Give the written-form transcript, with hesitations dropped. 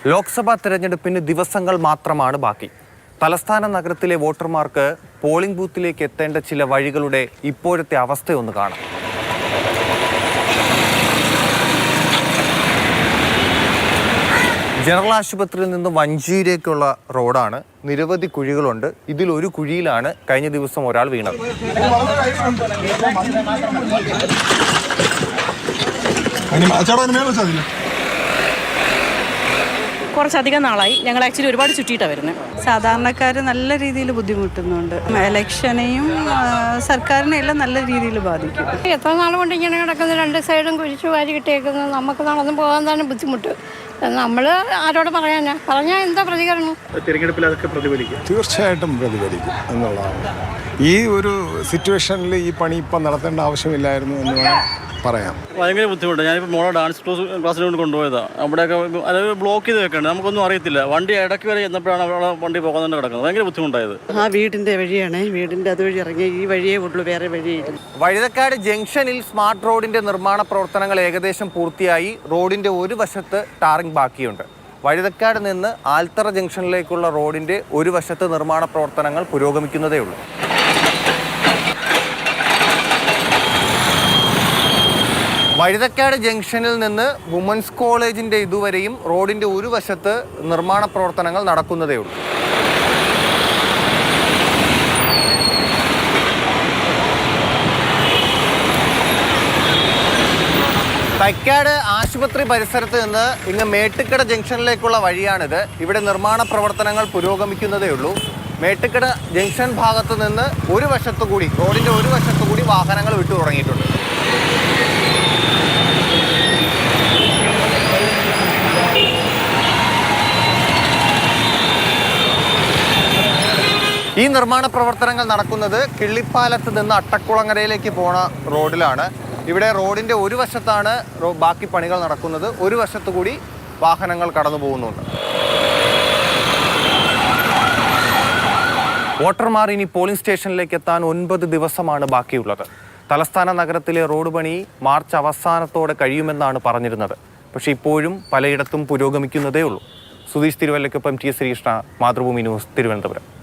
ലോക്സഭാ തെരഞ്ഞെടുപ്പിന് ദിവസങ്ങൾ മാത്രമാണ് ബാക്കി. തലസ്ഥാന നഗരത്തിലെ വോട്ടർമാർക്ക് പോളിംഗ് ബൂത്തിലേക്ക് എത്തേണ്ട ചില വഴികളുടെ ഇപ്പോഴത്തെ അവസ്ഥയൊന്ന് കാണാം. ജനറൽ ആശുപത്രിയിൽ നിന്ന് വഞ്ചിയിലേക്കുള്ള റോഡാണ്. നിരവധി കുഴികളുണ്ട്. ഇതിലൊരു കുഴിയിലാണ് കഴിഞ്ഞ ദിവസം ഒരാൾ വീണത്. കുറച്ചധികം നാളായി ഞങ്ങൾ ആക്ച്വലി ഒരുപാട് ചുറ്റിയിട്ടാണ് വരുന്നത്. സാധാരണക്കാർ നല്ല രീതിയിൽ ബുദ്ധിമുട്ടുന്നുണ്ട്. ഇലക്ഷനെയും സർക്കാരിനെല്ലാം നല്ല രീതിയിൽ ബാധിക്കും. എത്ര നാൾ കൊണ്ട് ഇങ്ങനെ കിടക്കുന്ന രണ്ട് സൈഡും കുഴിച്ചു വാരി കിട്ടിയേക്കുന്നത് നമുക്ക് നടന്നു പോകാൻ തന്നെ ബുദ്ധിമുട്ട്. നമ്മൾ ആരോട് പറയാനാ? പറഞ്ഞാൽ എന്താ പ്രതികരണം? തിരഞ്ഞെടുപ്പിൽ അതൊക്കെ പ്രതിഫലിക്കും, തീർച്ചയായിട്ടും പ്രതിഫലിക്കും എന്നുള്ളതാണ്. ഈ ഒരു സിറ്റുവേഷനിൽ ഈ പണി ഇപ്പം നടത്തേണ്ട ആവശ്യമില്ലായിരുന്നു എന്ന് വേണം പറയാം. ഭയങ്കര ബുദ്ധിമുട്ട്. ഞാനിപ്പോൾ മോളെ ഡാൻസ് ക്ലാസ്സിലോട്ട് കൊണ്ടുപോയതാണ്. അവിടെയൊക്കെ അതായത് ബ്ലോക്ക് ചെയ്ത് വെക്കേണ്ടത്, നമുക്കൊന്നും അറിയത്തില്ല. വണ്ടി ഇടയ്ക്ക് വരെ ചെന്നപ്പോഴാണ് അവിടെ വണ്ടി പോകാൻ തന്നെ കിടക്കുന്നത്. ഭയങ്കര ബുദ്ധിമുട്ടായത്. ആ വീടിൻ്റെ വഴിയാണ്, വീടിൻ്റെ അതുവഴി ഇറങ്ങി ഈ വഴിയേ ഉള്ളൂ, വേറെ വഴിയില്ല. വഴുതക്കാട് ജംഗ്ഷനിൽ സ്മാർട്ട് റോഡിന്റെ നിർമ്മാണ പ്രവർത്തനങ്ങൾ ഏകദേശം പൂർത്തിയായി. റോഡിന്റെ ഒരു വശത്ത് ടാറിംഗ് ബാക്കിയുണ്ട്. വഴുതക്കാട് നിന്ന് ആൽത്തറ ജംഗ്ഷനിലേക്കുള്ള റോഡിന്റെ ഒരു വശത്ത് നിർമ്മാണ പ്രവർത്തനങ്ങൾ പുരോഗമിക്കുന്നതേ ഉള്ളൂ. വഴുതക്കാട് ജംഗ്ഷനിൽ നിന്ന് വുമൻസ് കോളേജിൻ്റെ ഇതുവരെയും റോഡിൻ്റെ ഒരു വശത്ത് നിർമ്മാണ പ്രവർത്തനങ്ങൾ നടക്കുന്നതേ ഉള്ളൂ. തൈക്കാട് ആശുപത്രി പരിസരത്ത് നിന്ന് ഇങ്ങ് മേട്ടുക്കട ജംഗ്ഷനിലേക്കുള്ള വഴിയാണിത്. ഇവിടെ നിർമ്മാണ പ്രവർത്തനങ്ങൾ പുരോഗമിക്കുന്നതേ ഉള്ളൂ. മേട്ടുക്കട ജംഗ്ഷൻ ഭാഗത്ത് നിന്ന് ഒരു വശത്തു കൂടി, റോഡിൻ്റെ ഒരു വശത്തു കൂടി വാഹനങ്ങൾ വിട്ടു തുടങ്ങിയിട്ടുണ്ട്. ഈ നിർമ്മാണ പ്രവർത്തനങ്ങൾ നടക്കുന്നത് കിള്ളിപ്പാലത്ത് നിന്ന് അട്ടക്കുളങ്ങരയിലേക്ക് പോണ റോഡിലാണ്. ഇവിടെ റോഡിൻ്റെ ഒരു വശത്താണ് ബാക്കി പണികൾ നടക്കുന്നത്, ഒരു വശത്തു കൂടി വാഹനങ്ങൾ കടന്നു പോകുന്നുണ്ട്. വോട്ടർമാർ ഇനി പോളിംഗ് സ്റ്റേഷനിലേക്ക് എത്താൻ 9 ദിവസമാണ് ബാക്കിയുള്ളത്. തലസ്ഥാന നഗരത്തിലെ റോഡ് പണി മാർച്ച് അവസാനത്തോടെ കഴിയുമെന്നാണ് പറഞ്ഞിരുന്നത്. പക്ഷേ ഇപ്പോഴും പലയിടത്തും പുരോഗമിക്കുന്നതേ ഉള്ളൂ. സുധീഷ് തിരുവല്ലയ്ക്കൊപ്പം ടി. ശ്രീകൃഷ്ണ, മാതൃഭൂമി ന്യൂസ്, തിരുവനന്തപുരം.